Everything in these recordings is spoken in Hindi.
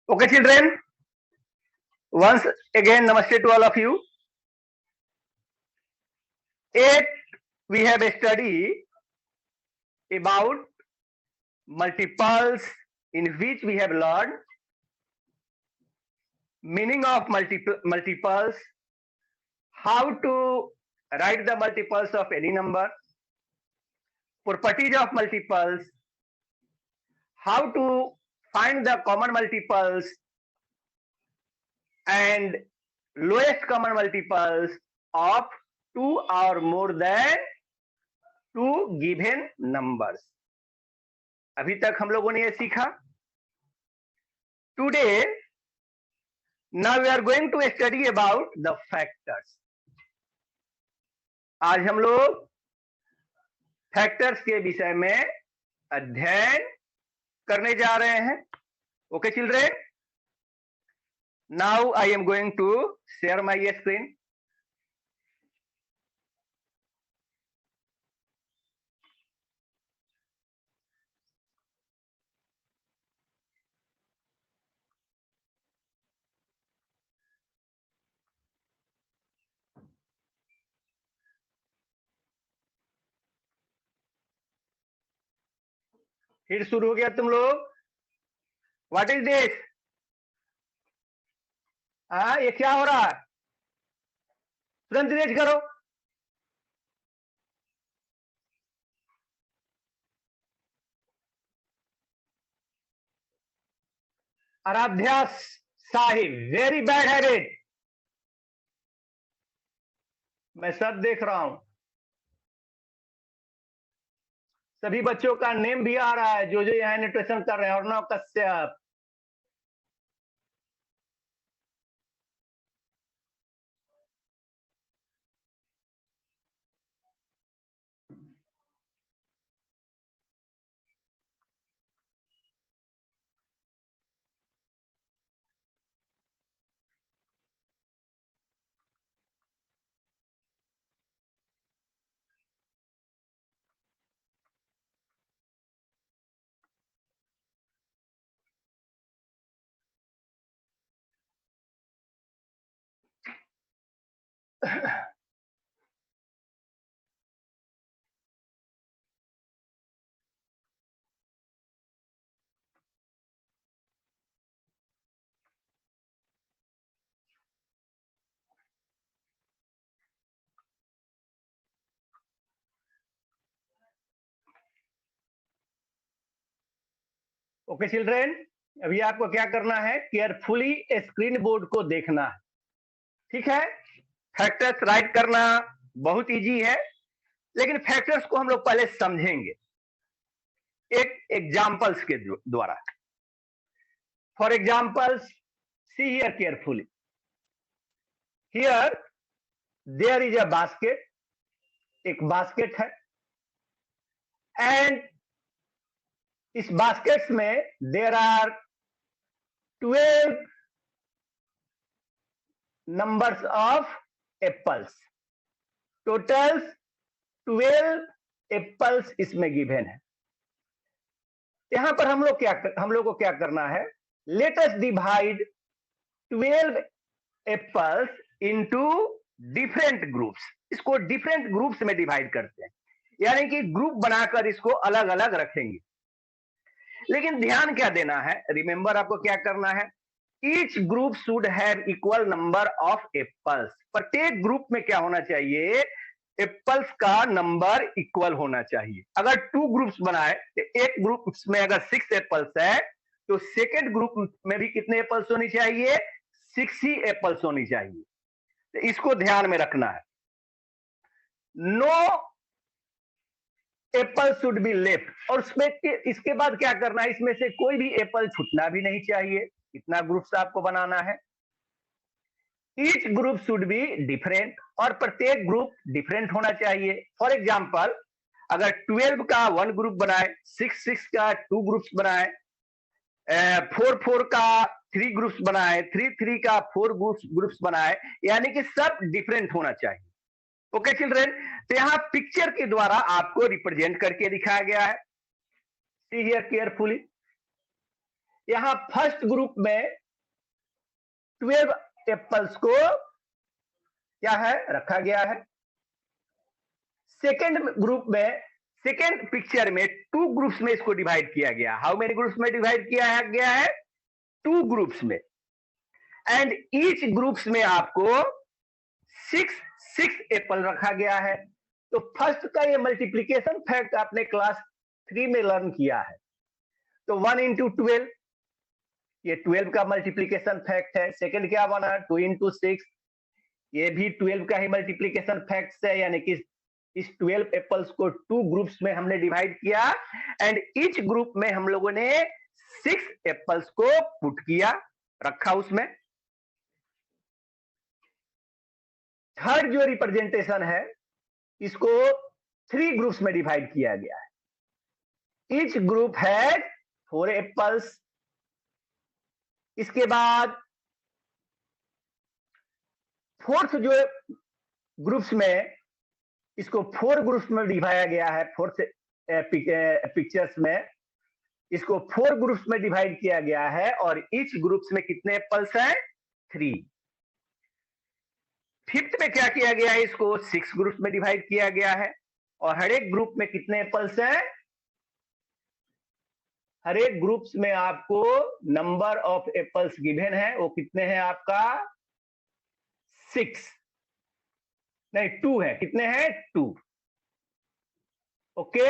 Okay, children, once again, namaste to all of you. 8, we have a study about multiples in which we have learned meaning of multiples, how to write the multiples of any number, properties of multiples, how to find the common multiples and lowest common multiples of 2 or more than 2 given numbers. अभी तक हम लोगों ने ये सीखा. Today, now we are going to study about the factors. आज हम लोग फैक्टर्स के विषय में अध्ययन करने जा रहे हैं. Okay, children? Now I am going to share my screen. फिर शुरू हो गया तुम लोग. What is this? ये क्या हो रहा है? तुरंत रेज करो. आराध्या साहिब, वेरी बैड हैबिट. मैं सब देख रहा हूं. सभी बच्चों का नेम भी आ रहा है जो यहाँ नोटेशन कर रहे हैं. अर्णव कश्यप, ओके चिल्ड्रेन, अभी आपको क्या करना है? केयरफुली स्क्रीन बोर्ड को देखना है. ठीक है? फैक्टर्स राइट करना बहुत इजी है, लेकिन फैक्टर्स को हम लोग पहले समझेंगे एक एग्जाम्पल्स के द्वारा. For examples, see here carefully. Here there is a basket. एक बास्केट है एंड इस बास्केट्स में there are 12 numbers of apples. Total 12 apples इसमें गिवन है. यहां पर हम लोग को क्या करना है? Let us divide 12 apples into different groups. इसको डिफरेंट ग्रुप्स में डिवाइड करते हैं, यानी कि ग्रुप बनाकर इसको अलग अलग रखेंगे. लेकिन ध्यान क्या देना है? रिमेंबर, आपको क्या करना है? Each group should have equal number of apples. प्रत्येक ग्रुप में क्या होना चाहिए? एप्पल्स का नंबर इक्वल होना चाहिए. अगर 2 ग्रुप्स बनाए तो एक ग्रुप में अगर 6 एप्पल्स है तो सेकेंड ग्रुप में भी कितने एप्पल्स होनी चाहिए? 6 ही एप्पल्स होनी चाहिए. तो इसको ध्यान में रखना है. No apple should be left. और इसके बाद क्या करना है? इसमें से कोई भी एप्पल छूटना भी नहीं चाहिए. कितना ग्रुप्स आपको बनाना है? Each group should be different, और प्रत्येक ग्रुप डिफरेंट होना चाहिए. फॉर एग्जाम्पल, अगर 12 का 1 ग्रुप बनाए, 6 का 2 ग्रुप्स बनाए, 4 का 3 ग्रुप्स बनाए, 3 का 4 ग्रुप्स बनाए, यानी कि सब डिफरेंट होना चाहिए. ओके चिल्ड्रेन, तो यहां पिक्चर के द्वारा आपको रिप्रेजेंट करके दिखाया गया है. सी हियर केयरफुली. यहां फर्स्ट ग्रुप में 12 एप्पल्स को क्या है रखा गया है। सेकेंड ग्रुप में, सेकेंड पिक्चर में 2 ग्रुप्स में इसको डिवाइड किया गया। हाउ मेनी ग्रुप्स में डिवाइड किया गया है? 2 ग्रुप्स में। एंड ईच ग्रुप्स में आपको 6 एप्पल रखा गया है। तो फर्स्ट का ये मल्टीप्लीकेशन फैक्ट आपने क्लास 3 में लर्न किया है। तो 1 इंटू 12, ये 12 का मल्टीप्लीकेशन फैक्ट है। सेकेंड क्या बना? 2 इंटू 6, ये भी 12 का ही मल्टीप्लीकेशन फैक्ट है। यानी कि इस 12 एप्पल्स को 2 ग्रुप्स में हमने डिवाइड किया एंड ईच ग्रुप में हम लोगों ने 6 एप्पल्स को पुट किया, रखा उसमें। थर्ड जो रिप्रेजेंटेशन है, इसको 3 ग्रुप्स में डिवाइड किया गया है। Each group had 4 apples. इसके बाद फोर्थ जो ग्रुप्स में, इसको 4 ग्रुप्स में डिवाइड गया है। फोर्थ पिक्चर्स में इसको 4 ग्रुप्स में डिवाइड किया गया है और ईच ग्रुप्स में कितने एप्पल्स हैं? 3। फिफ्थ में क्या किया गया है? इसको 6 ग्रुप्स में डिवाइड किया गया है और हर एक ग्रुप में कितने एप्पल्स हैं? हर एक ग्रुप्स में आपको नंबर ऑफ एप्पल्स गिवन है, वो कितने हैं आपका? 6 नहीं 2 है। कितने हैं? 2। ओके।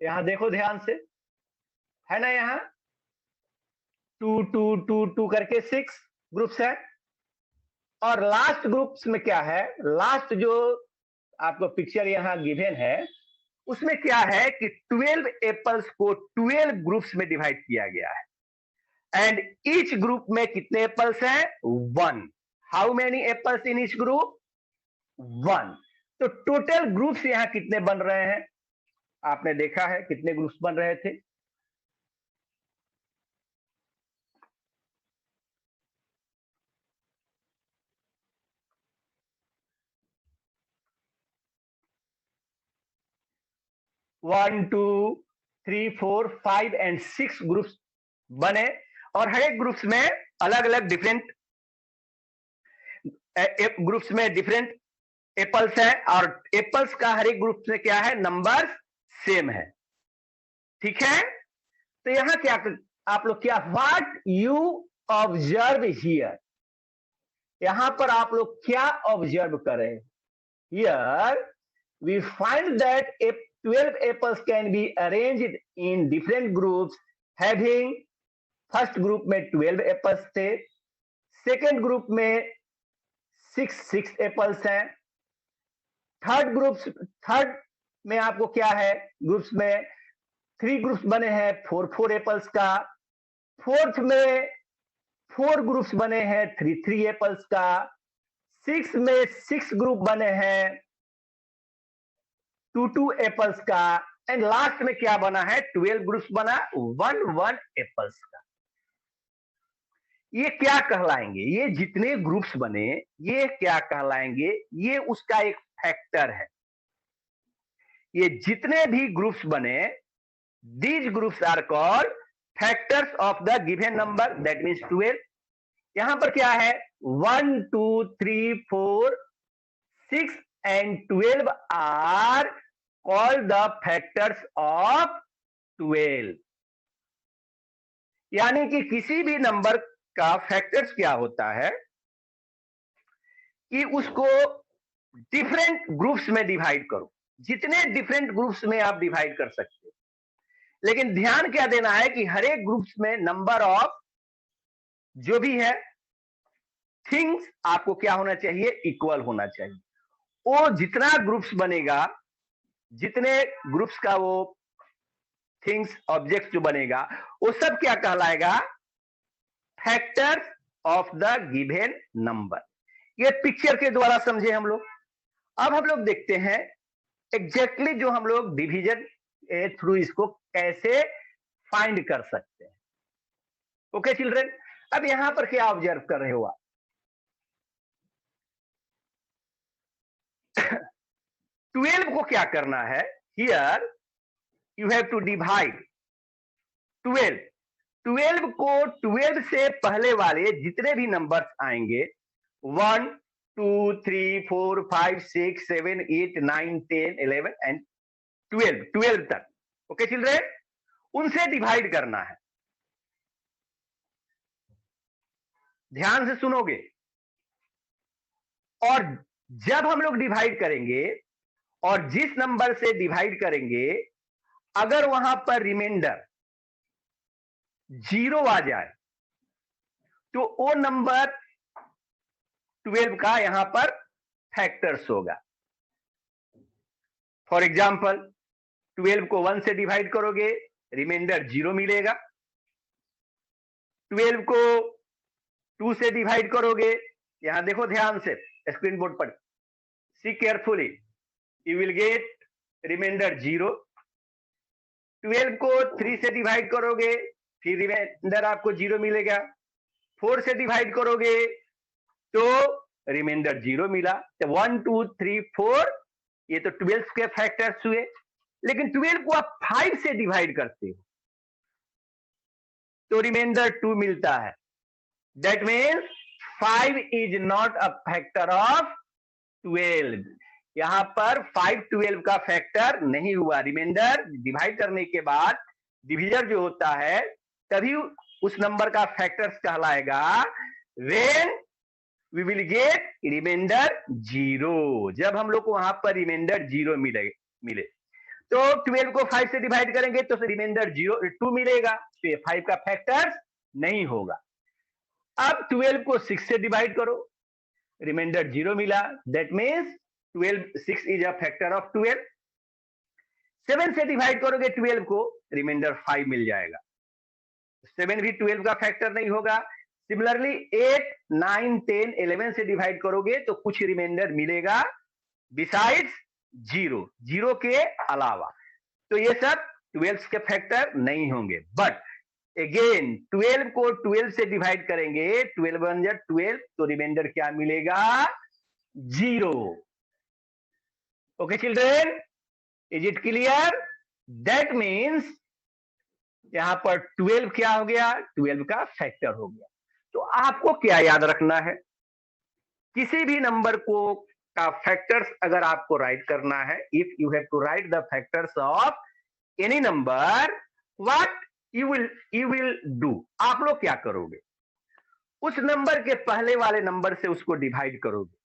यहां देखो ध्यान से, है ना? यहां 2 2 2 2 करके 6 ग्रुप्स है। और लास्ट ग्रुप्स में क्या है? लास्ट जो आपको पिक्चर यहां गिवन है, उसमें क्या है कि 12 एप्पल्स को 12 ग्रुप्स में डिवाइड किया गया है एंड ईच ग्रुप में कितने एप्पल्स हैं? 1। How many apples in each group? 1। तो टोटल ग्रुप्स यहां कितने बन रहे हैं? आपने देखा है कितने ग्रुप्स बन रहे थे? वन, टू, 3, 4, 5 एंड 6 ग्रुप्स बने और हर एक ग्रुप्स में अलग अलग डिफरेंट ग्रुप्स में डिफरेंट एप्पल्स है और एप्पल्स का हर एक ग्रुप में क्या है? नंबर सेम है। ठीक है। तो यहां क्या आप लोग क्या, व्हाट यू ऑब्जर्व हियर, यहां पर आप लोग क्या ऑब्जर्व करें? Here we find that 12 apples can be arranged in different groups having, first group में 12 एप्पल्स थे, सेकेंड ग्रुप में 6 एप्पल्स हैं, थर्ड में आपको क्या है? ग्रुप्स में 3 ग्रुप्स बने हैं 4 एप्पल्स का, फोर्थ में 4 ग्रुप्स बने हैं 3 एप्पल्स का, 6 में 6 ग्रुप बने हैं 2 एप्पल्स का एंड लास्ट में क्या बना है? 12 ग्रुप्स बना 1 एप्पल्स का। ये क्या कहलाएंगे? ये जितने ग्रुप्स बने ये क्या कहलाएंगे? ये उसका एक फैक्टर है। ये जितने भी ग्रुप्स बने, these groups are called factors of the given number, that means 12। यहां पर क्या है? 1 2 3 4 6 and 12 are called the factors of 12। यानी कि किसी भी नंबर का फैक्टर्स क्या होता है कि उसको डिफरेंट ग्रुप्स में डिवाइड करो। जितने डिफरेंट ग्रुप्स में आप डिवाइड कर सकते हो, लेकिन ध्यान क्या देना है कि हर एक ग्रुप्स में नंबर ऑफ जो भी है थिंग्स आपको क्या होना चाहिए? इक्वल होना चाहिए। वो जितना ग्रुप्स बनेगा, जितने ग्रुप्स का वो थिंग्स ऑब्जेक्ट जो बनेगा, वो सब क्या कहलाएगा? Factors of the given number. ये पिक्चर के द्वारा समझे हम लोग। अब हम लोग देखते हैं एग्जैक्टली जो हम लोग डिवीजन थ्रू इसको कैसे फाइंड कर सकते हैं। ओके चिल्ड्रन, अब यहां पर क्या ऑब्जर्व कर रहे हो आप? 12 को क्या करना है, here you have to divide 12। 12 को 12 से पहले वाले जितने भी नंबर्स आएंगे 1 2 3 4 5 6 7 8 9 10 11 एंड 12 तक, ओके चिल्ड्रेन, उनसे डिवाइड करना है। ध्यान से सुनोगे। और जब हम लोग डिवाइड करेंगे और जिस नंबर से डिवाइड करेंगे अगर वहां पर रिमाइंडर 0 आ जाए तो वो नंबर 12 का यहां पर फैक्टर्स होगा। फॉर एग्जाम्पल 12 को 1 से डिवाइड करोगे रिमाइंडर 0 मिलेगा। 12 को 2 से डिवाइड करोगे, यहां देखो ध्यान से स्क्रीन बोर्ड पर, see carefully, you will get reminder 0। 12 को 3 से डिवाइड करोगे फिर रिमाइंडर आपको 0 मिलेगा। 4 से डिवाइड करोगे तो रिमाइंडर 0 मिला। तो 1 2 3 4 ये तो 12 के फैक्टर्स हुए। लेकिन 12 को आप 5 से डिवाइड करते हो तो रिमाइंडर 2 मिलता है। That means 5 is not a factor of 12। यहां पर 5 12 का फैक्टर नहीं हुआ। रिमाइंडर डिवाइड करने के बाद डिविजन जो होता है तभी उस नंबर का फैक्टर्स कहलाएगा when we will get reminder 0। जब हम लोग को वहां पर रिमाइंडर 0 मिले तो 12 को 5 से डिवाइड करेंगे तो रिमाइंडर 2 मिलेगा, तो 5 का फैक्टर नहीं होगा। अब 12 को 6 से डिवाइड करो, रिमाइंडर 0 मिला, that means 6 is a factor of 12। 7 से डिवाइड करोगे 12 को, रिमाइंडर 5 मिल जाएगा। 7 भी 12 का फैक्टर नहीं होगा। सिमिलरली 8 9 10 11 से डिवाइड करोगे तो कुछ रिमाइंडर मिलेगा बिसाइड्स 0 के अलावा, तो ये सब 12 के फैक्टर नहीं होंगे। बट अगेन 12 को 12 से डिवाइड करेंगे, 12 बन जाए 12, तो रिमाइंडर क्या मिलेगा, 0। Okay children, is it clear? That means यहां पर 12 क्या हो गया, 12 का फैक्टर हो गया। तो आपको क्या याद रखना है, किसी भी नंबर को का फैक्टर्स अगर आपको राइट करना है, if you have to write the factors of any number, what you will do, आप लोग क्या करोगे, उस नंबर के पहले वाले नंबर से उसको डिवाइड करोगे।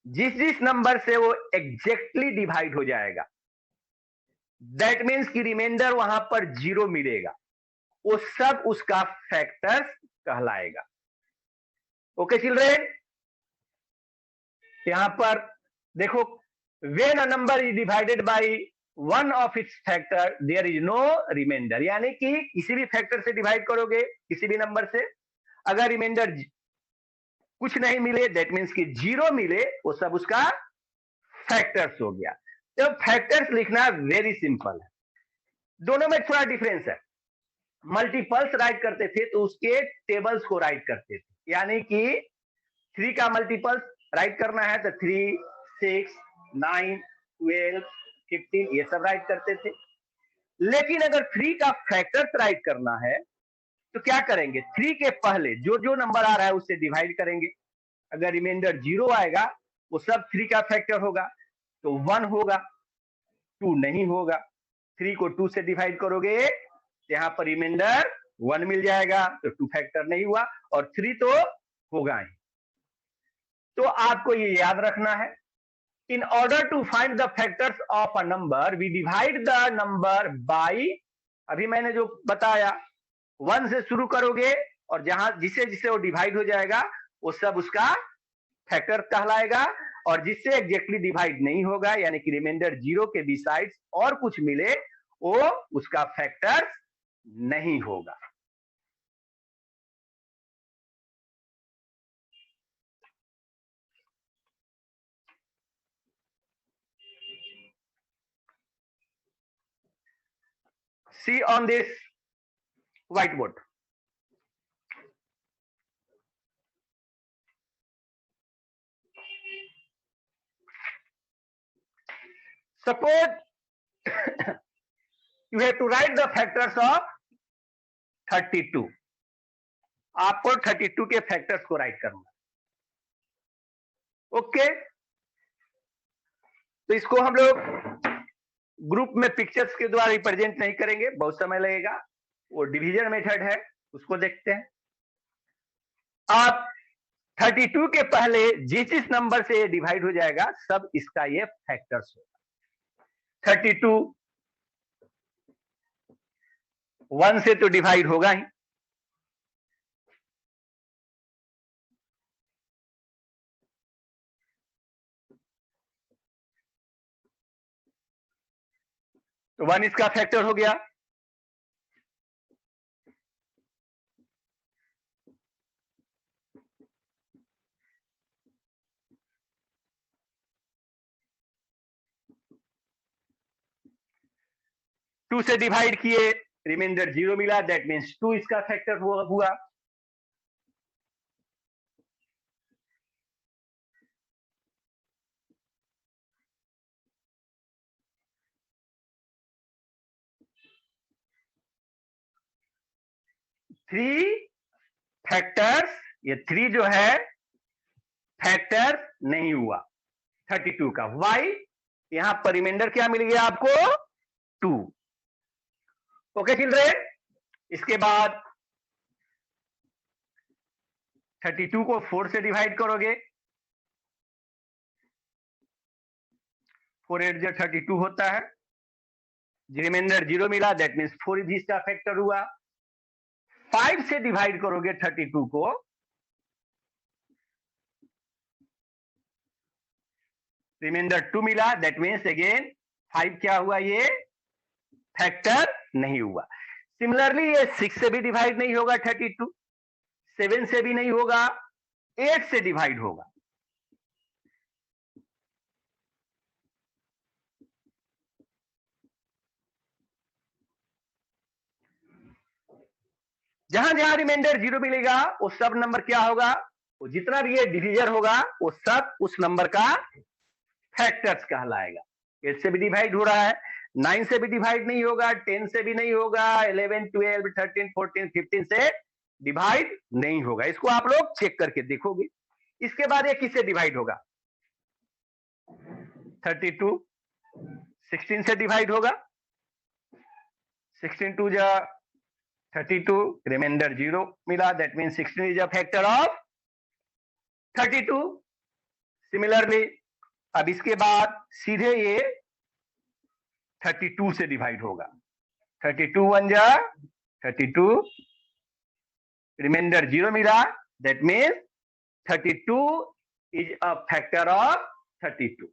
जिस जिस नंबर से वो एग्जैक्टली डिवाइड हो जाएगा, दैट मीन्स कि रिमाइंडर वहां पर 0 मिलेगा, वो सब उसका फैक्टर्स कहलाएगा। ओके चिल्ड्रेन, यहां पर देखो, when a number is divided by one of its factor there is no reminder, यानी कि किसी भी फैक्टर से डिवाइड करोगे किसी भी नंबर से, अगर रिमाइंडर कुछ नहीं मिले दैट मीन्स कि 0 मिले, वो सब उसका फैक्टर्स हो गया। तो फैक्टर्स लिखना वेरी सिंपल है, दोनों में थोड़ा डिफरेंस है। मल्टीपल्स राइट करते थे तो उसके टेबल्स को राइट करते थे, यानी कि 3 का मल्टीपल्स राइट करना है तो 3 6 9 12 15 ये सब राइट करते थे। लेकिन अगर 3 का फैक्टर्स राइट करना है तो क्या करेंगे, 3 के पहले जो जो नंबर आ रहा है उससे डिवाइड करेंगे। अगर रिमाइंडर 0 आएगा वो सब 3 का फैक्टर होगा, तो 1 होगा, 2 नहीं होगा। 3 को 2 से डिवाइड करोगे, यहां पर रिमाइंडर 1 मिल जाएगा, तो 2 फैक्टर नहीं हुआ, और 3 तो होगा ही। तो आपको ये याद रखना है, in order to find the factors of a number we divide the number by, अभी मैंने जो बताया 1 से शुरू करोगे और जहां जिसे जिसे वो डिवाइड हो जाएगा वो सब उसका फैक्टर कहलाएगा, और जिससे एग्जैक्टली डिवाइड नहीं होगा यानी कि रिमाइंडर 0 के बिसाइड्स और कुछ मिले, वो उसका फैक्टर नहीं होगा। See on this whiteboard. Suppose you have to write the factors of 32. आपको 32 के फैक्टर्स को राइट करना। ओके, तो इसको हम लोग ग्रुप में पिक्चर्स के द्वारा रिप्रेजेंट नहीं करेंगे, बहुत समय लगेगा। वो डिवीजन मेथड है, उसको देखते हैं। आप 32 के पहले जिस नंबर से ये डिवाइड हो जाएगा सब इसका ये फैक्टर्स होगा। 32 1 से तो डिवाइड होगा ही, तो 1 इसका फैक्टर हो गया। टू से डिवाइड किए, रिमाइंडर 0 मिला, दैट मीन्स 2 इसका फैक्टर हुआ। थ्री फैक्टर्स, ये 3 जो है फैक्टर नहीं हुआ 32 का। वाई? यहां पर रिमाइंडर क्या मिल गया आपको? 2। ओके चिल्ड्रेन, इसके बाद 32 को 4 से डिवाइड करोगे, 4 8 32 होता है, रिमाइंडर 0 मिला, दैट मीन्स 4 इसका फैक्टर हुआ। 5 से डिवाइड करोगे 32 को, रिमाइंडर 2 मिला, दैट मीन्स अगेन 5 क्या हुआ? ये फैक्टर नहीं हुआ। सिमिलरली ये 6 से भी डिवाइड नहीं होगा 32, 7 से भी नहीं होगा, 8 से डिवाइड होगा। जहां जहां रिमाइंडर 0 मिलेगा वो सब नंबर क्या होगा? वो जितना भी ये डिवीजर होगा वो सब उस नंबर का फैक्टर्स कहलाएगा। 8 से भी डिवाइड हो रहा है, 9 से भी डिवाइड नहीं होगा, 10 से भी नहीं होगा, 11 12 13 14 15 से डिवाइड नहीं होगा। इसको आप लोग चेक करके देखोगे। इसके बाद ये किससे डिवाइड होगा? 32 16 से डिवाइड होगा, 16 2 जा 32, रिमाइंडर 0 मिला, that mean 16 is a factor of 32। Similarly अब इसके बाद सीधे ये 32 से डिवाइड होगा, 32 1 जा 32, रिमाइंडर 0 मिला, that means 32 is a factor of 32।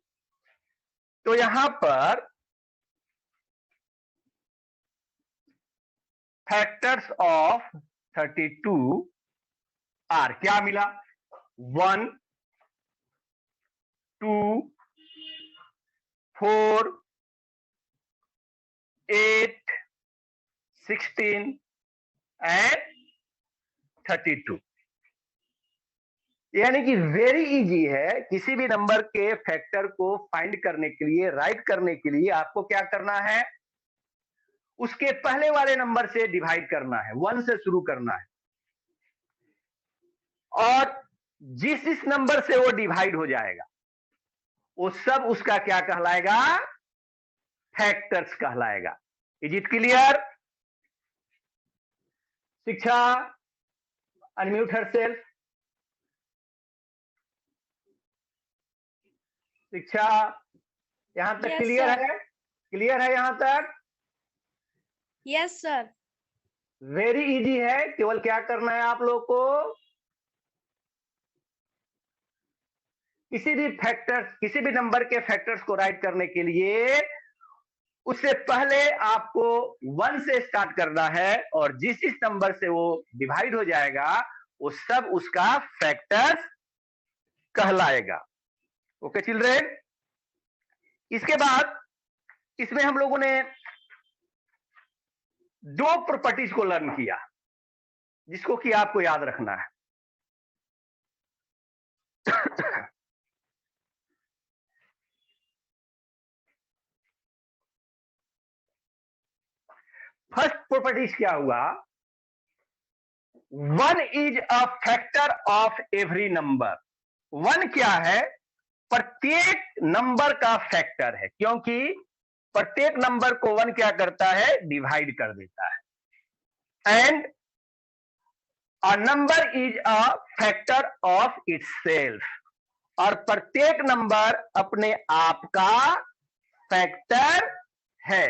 तो यहां पर फैक्टर्स ऑफ 32 आर क्या मिला? 1 2 4 8 16 एंड 32। यानी कि वेरी इजी है, किसी भी नंबर के फैक्टर को फाइंड करने के लिए, राइट करने के लिए आपको क्या करना है? उसके पहले वाले नंबर से डिवाइड करना है, 1 से शुरू करना है, और जिस नंबर से वो डिवाइड हो जाएगा वो सब उसका क्या कहलाएगा? फैक्टर्स कहलाएगा। Is it clear? शिक्षा अनम्यूट हरसेल्फ। शिक्षा यहां तक क्लियर है? क्लियर है यहां तक? Yes sir. वेरी इजी है, केवल क्या करना है आप लोग को? किसी भी नंबर के फैक्टर्स को राइट करने के लिए उससे पहले आपको 1 से स्टार्ट करना है, और जिस नंबर से वो डिवाइड हो जाएगा वो सब उसका फैक्टर्स कहलाएगा। ओके चिल्ड्रेन, इसके बाद इसमें हम लोगों ने 2 प्रॉपर्टीज को लर्न किया जिसको कि आपको याद रखना है। फर्स्ट प्रॉपर्टीज क्या हुआ, 1 is a factor of every number. 1 क्या है, प्रत्येक नंबर का फैक्टर है, क्योंकि प्रत्येक नंबर को 1 क्या करता है, डिवाइड कर देता है। And a number is a factor of itself, और प्रत्येक नंबर अपने आप का फैक्टर है।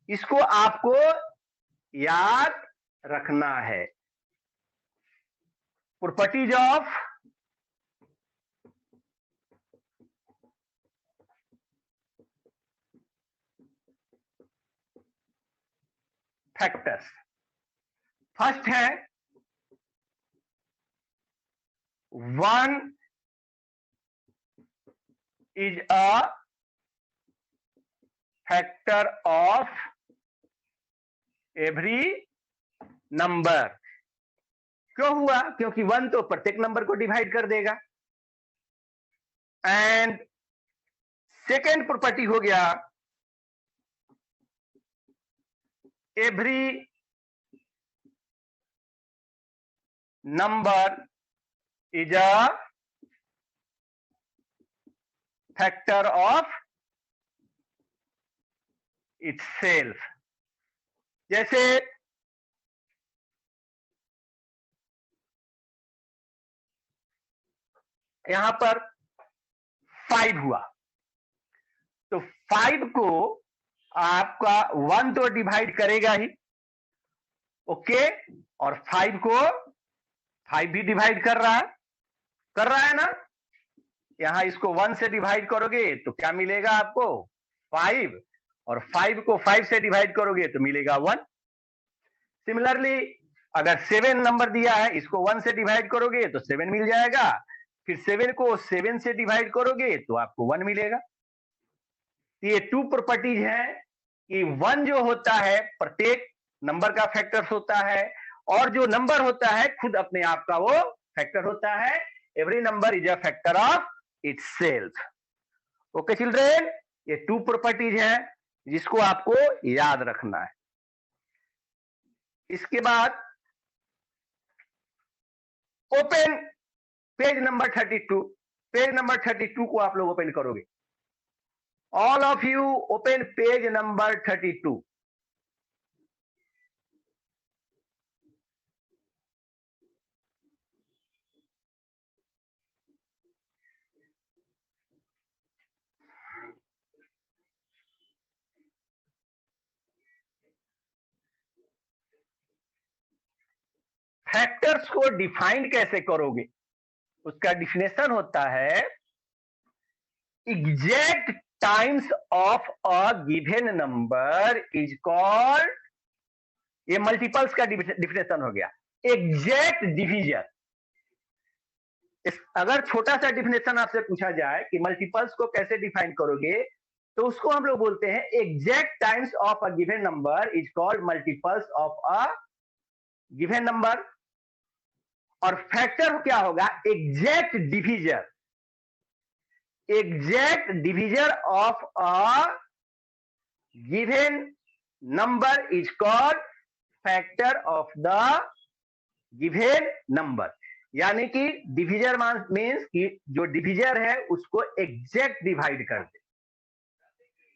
इसको आपको याद रखना है। Properties of factors. फर्स्ट है 1 is a factor of every number. क्यों हुआ, क्योंकि 1 तो प्रत्येक नंबर को डिवाइड कर देगा। एंड सेकेंड प्रॉपर्टी हो गया, every number is a factor of itself. जैसे यहां पर 5 हुआ, तो 5 को आपका 1 तो डिवाइड करेगा ही, ओके, और 5 को 5 भी डिवाइड कर रहा है ना। यहां इसको 1 से डिवाइड करोगे तो क्या मिलेगा आपको, 5, और 5 को 5 से डिवाइड करोगे तो मिलेगा 1। सिमिलरली अगर 7 नंबर दिया है, इसको 1 से डिवाइड करोगे तो 7 मिल जाएगा, फिर 7 को 7 से डिवाइड करोगे तो आपको 1 मिलेगा। ये 2 प्रॉपर्टीज हैं कि 1 जो होता है प्रत्येक नंबर का फैक्टर होता है, और जो नंबर होता है खुद अपने आप का वो फैक्टर होता है। Every number is a factor of itself. Okay children, ये 2 प्रॉपर्टीज हैं जिसको आपको याद रखना है। इसके बाद open page number 32। Page number 32 को आप लोग ओपन करोगे। All of you open page number 32। Factors को डिफाइन कैसे करोगे, उसका डिफिनेशन होता है exact times of a given number is called, ये मल्टीपल्स का डिफिनेशन हो गया, एग्जैक्ट डिवीजन। अगर छोटा सा डिफिनेशन आपसे पूछा जाए कि मल्टीपल्स को कैसे डिफाइन करोगे, तो उसको हम लोग बोलते हैं exact times of a given number is called multiples of a given number. और फैक्टर क्या होगा, exact divisor, exact divisor of a given number is called factor of the given number. यानी कि डिवीजर मीन्स कि जो डिवीजर है उसको एग्जैक्ट डिवाइड कर दे,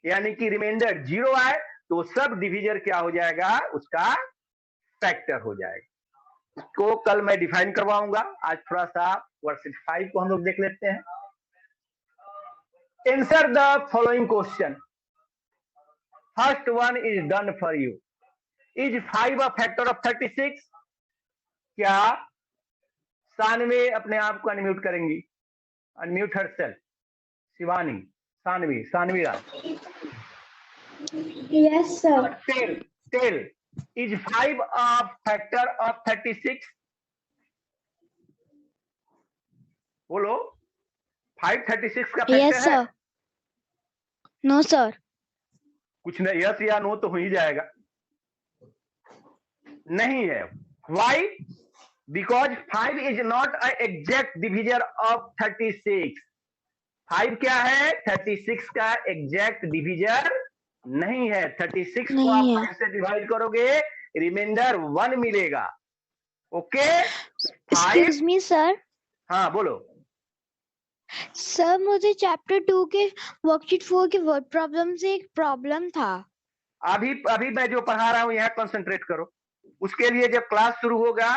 यानी कि रिमाइंडर 0 आए तो सब डिवीजर क्या हो जाएगा, उसका फैक्टर हो जाएगा। इसको कल मैं डिफाइन करवाऊंगा। आज थोड़ा सा वर्कशीट 5 को हम लोग देख लेते हैं। Answer the following question. First one is done for you. Is 5 a factor of 36? क्या सानवी अपने आप को अनम्यूट करेंगी? Unmute herself. Shivani, Sanvi Raj. Yes, sir. Tell is 5 a factor of 36? बोलो, 5 36 का फैक्टर Yes, है? sir. No, sir. कुछ नहीं, यस या नो तो हो ही जाएगा। नहीं है। Why? Because 5 is not a exact divisor of 36। 5 क्या है, 36 का एग्जैक्ट डिवीजर नहीं है। 36 को नहीं आप है। 5 से डिवाइड करोगे, रिमाइंडर 1 मिलेगा। ओके, 5। Excuse me sir. हाँ बोलो। सर मुझे चैप्टर 2 के वर्कशीट 4 के वर्ड प्रॉब्लम से एक प्रॉब्लम था। अभी मैं जो पढ़ा रहा हूं यहाँ कंसंट्रेट करो। उसके लिए जब क्लास शुरू होगा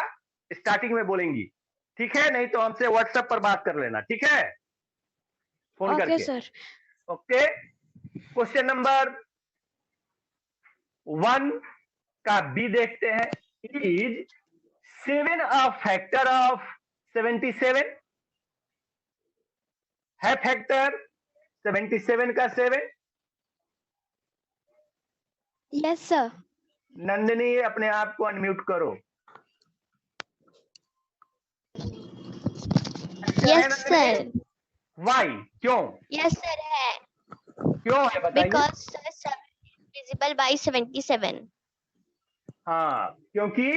स्टार्टिंग में बोलेंगी, ठीक है? नहीं तो हमसे व्हाट्सएप पर बात कर लेना, ठीक है? फोन ओके करके। सर। ओके, क्वेश्चन नंबर 1 का बी देखते हैं। Is 7 a factor of 77? है फैक्टर 77 का 7? Yes sir. नंदिनी अपने आप को अनम्यूट करो। अच्छा है यस नंदिनी? सर। वाई? क्यों? यस सर है। क्यों है बताइए। Because sir 7 divisible by 77। हाँ, क्योंकि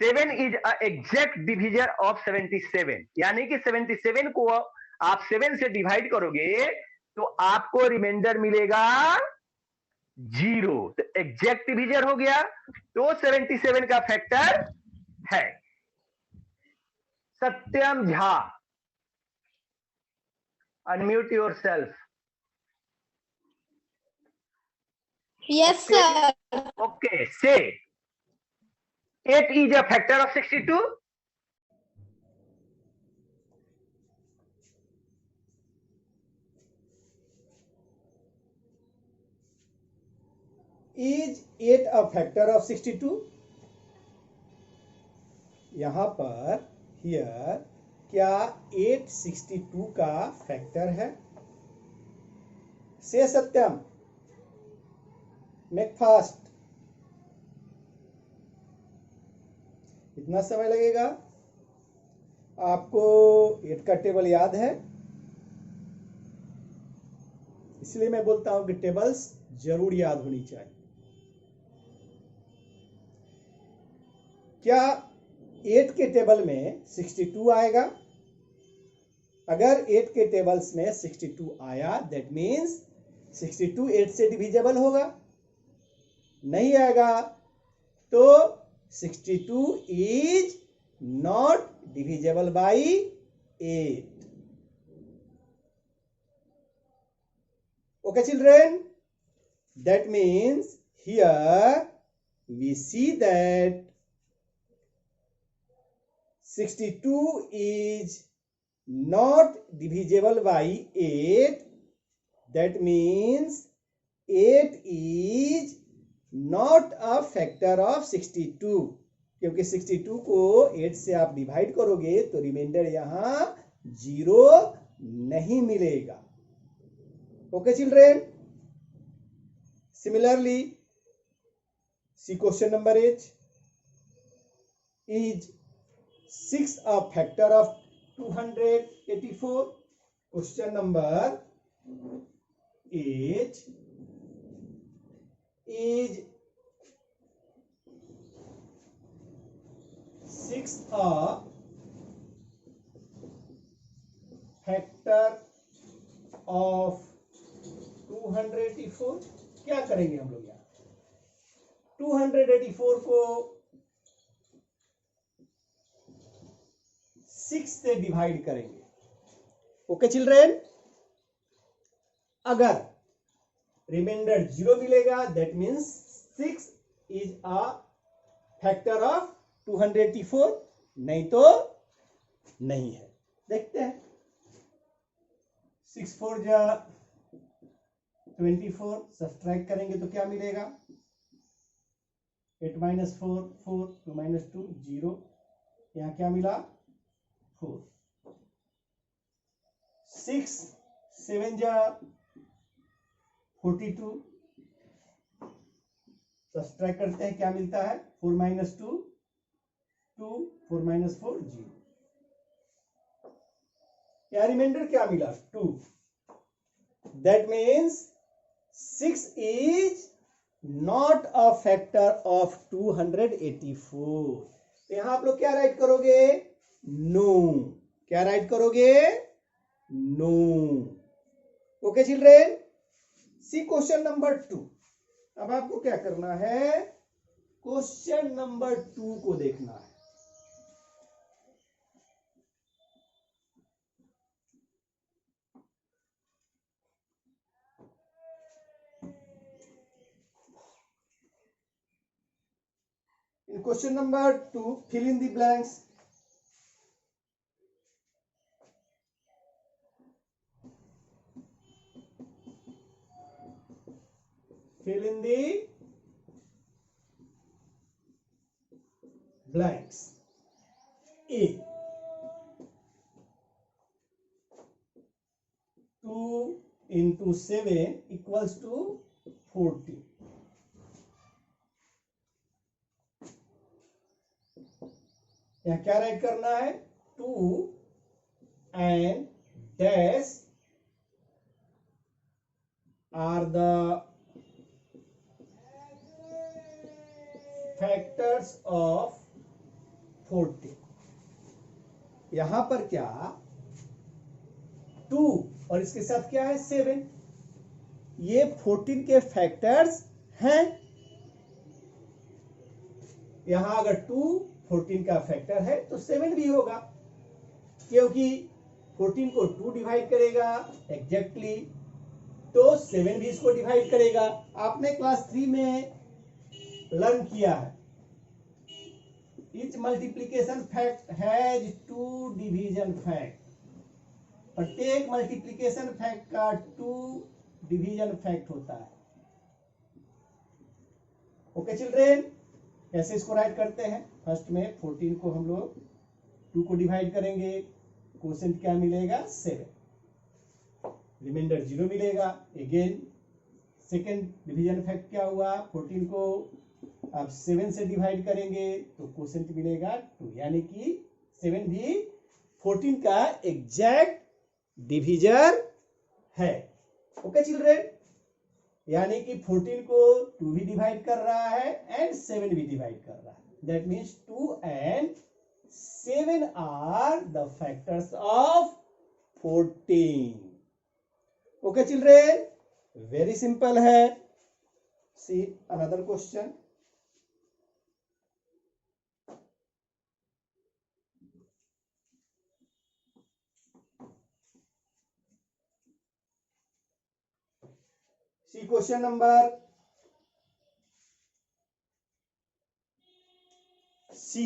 7 इज एग्जैक्ट डिविजन ऑफ 77, यानी कि 77 को आप 7 से डिवाइड करोगे तो आपको रिमाइंडर मिलेगा 0। तो एग्जैक्ट डिविजन हो गया, तो 77 का फैक्टर है। Satyam Jha, unmute yourself. Yes, sir. Okay, say 8 is a factor of 62? Is 8 a factor of 62? यहाँ पर here क्या 8 62 का फैक्टर है? से सत्यम, मेक फास्ट। कितना समय लगेगा? आपको 8 का टेबल याद है? इसलिए मैं बोलता हूं कि टेबल्स जरूर याद होनी चाहिए। क्या 8 के टेबल में 62 आएगा? अगर 8 के टेबल्स में 62 आया, दैट मीन्स 62 8 से डिविजिबल होगा। नहीं आएगा तो 62 is not divisible by 8। Okay children, that means here we see that 62 is not divisible by 8. That means 8 is not a factor of 62, क्योंकि 62 को 8 से आप डिवाइड करोगे तो रिमाइंडर यहां 0 नहीं मिलेगा। Okay children, similarly see question number 8. Is 6 a factor of 284? Question number 8. Is 6 a factor of 284? क्या करेंगे हम लोग यहाँ? 284 को 6 से डिवाइड करेंगे। ओके चिल्ड्रेन, अगर रिमाइंडर 0 मिलेगा, that means 6 is a factor of 284, नहीं तो नहीं है। देखते हैं, 6 4 जा 24, सब्ट्रैक्ट करेंगे तो क्या मिलेगा? 8 - 4 4, 2 - 2 0, यहाँ क्या मिला? 4। 6 7 जा 42, सब्ट्रैक्ट करते हैं, क्या मिलता है? 4 - 2 2, 4 - 4 0। या रिमाइंडर क्या मिला? 2। That means 6 is not a factor of 284। तो यहां आप लोग क्या राइट करोगे? नो। क्या राइट करोगे? नो। ओके चिल्ड्रेन, सी क्वेश्चन नंबर 2। अब आपको क्या करना है, क्वेश्चन नंबर 2 को देखना है। In question number 2, fill in the blanks. Fill in the blanks. A. 2 into 7 equals to 40. यहाँ क्या राइट करना है, 2 and dash are the factors of 40. यहां पर क्या 2 और इसके साथ क्या है 7, ये 14 के फैक्टर्स हैं। यहां अगर 2 14 का फैक्टर है तो 7 भी होगा, क्योंकि 14 को 2 डिवाइड करेगा एग्जैक्टली, तो 7 भी इसको डिवाइड करेगा। आपने क्लास 3 में लर्न किया है, each multiplication fact has 2 division fact. प्रत्येक मल्टीप्लीकेशन फैक्ट का 2 डिवीजन फैक्ट होता है। ओके चिल्ड्रेन, कैसे इसको राइट करते हैं, फर्स्ट में 14 को हम लोग 2 को डिवाइड करेंगे, क्वोशिएंट क्या मिलेगा 7, रिमाइंडर 0 मिलेगा। अगेन सेकेंड डिवीजन फैक्ट क्या हुआ, 14 को अब 7 से डिवाइड करेंगे तो क्वोशिएंट मिलेगा 2, यानी कि 7 भी 14 का एग्जैक्ट डिवीजर है। ओके चिल्ड्रेन, यानी कि 14 को 2 भी डिवाइड कर रहा है एंड 7 भी डिवाइड कर रहा है। That means 2 and 7 are the factors of 14। Okay children, very simple है। See another question. See question number C.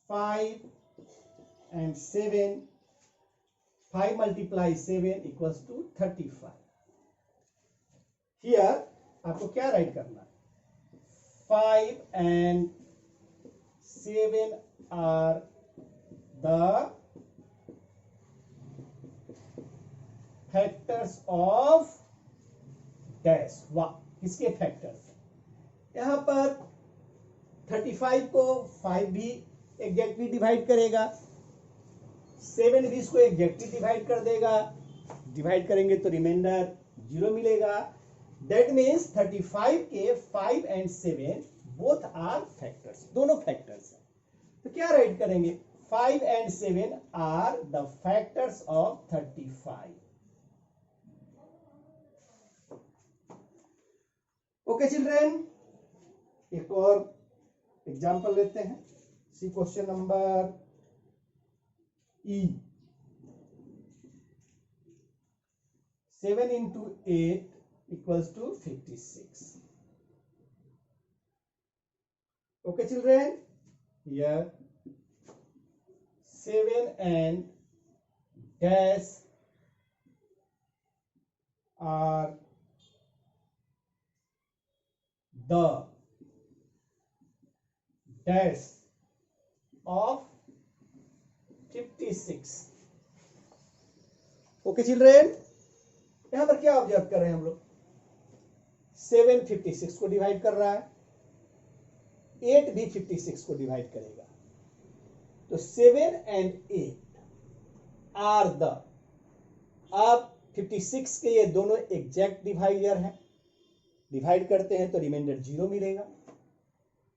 5 and 7. 5 multiply 7 equals to 35. Here आपको क्या राइट करना है, 5 and 7 are the factors of dash. वाह, किसके फैक्टर्स, यहां पर 35 को 5 भी एग्जैक्टली डिवाइड करेगा, 7 भी इसको एग्जैक्टली डिवाइड कर देगा, डिवाइड करेंगे तो रिमाइंडर 0 मिलेगा। दैट मीन्स 35 के 5 and 7 बोथ आर फैक्टर्स, दोनों फैक्टर्स हैं। तो क्या राइट करेंगे, 5 and 7 are the factors of 35। Okay children, एक और एग्जाम्पल लेते हैं। See question number E. 7 into 8 equals to 56. Okay children, here 7 and dash are the dash of 56. Okay children, यहां पर क्या ऑब्जर्व कर रहे हैं हम लोग, 7 56 को डिवाइड कर रहा है, 8 भी 56 को डिवाइड करेगा, तो 7 and 8 आर द, अब 56 के ये दोनों एग्जैक्ट डिवाइजर हैं, डिवाइड करते हैं तो रिमाइंडर 0 मिलेगा।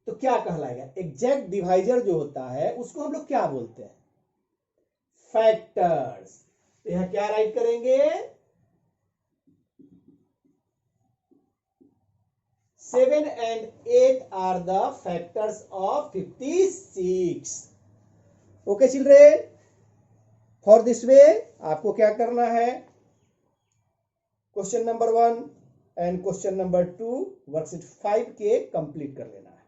तो क्या कहलाएगा, एग्जैक्ट डिवाइजर जो होता है उसको हम लोग क्या बोलते हैं, फैक्टर्स। तो यहां क्या राइट करेंगे, 7 and 8 are the factors of 56. Okay children, for this way आपको क्या करना है, question number 1 and question number 2 worksheet 5 के कंप्लीट कर लेना है.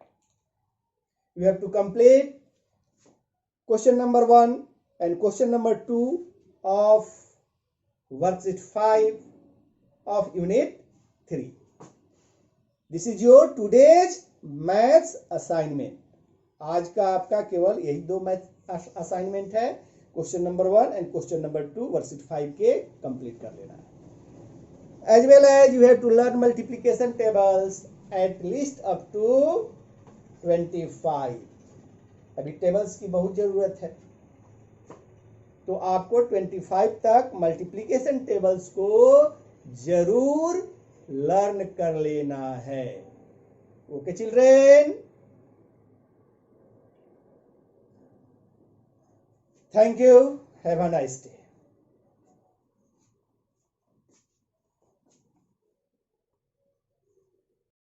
You have to complete question number 1 and question number 2 of worksheet 5 of unit 3. This is your today's maths assignment. आज का आपका केवल यही दो मैथ असाइनमेंट है, question number 1 and question number 2 worksheet 5 के कंप्लीट कर लेना है. As well as you have to learn multiplication tables at least up to 25. अभी टेबल्स की बहुत जरूरत है, तो आपको 25 तक मल्टीप्लिकेशन टेबल्स को जरूर लर्न कर लेना है. Okay children, thank you, have a nice day.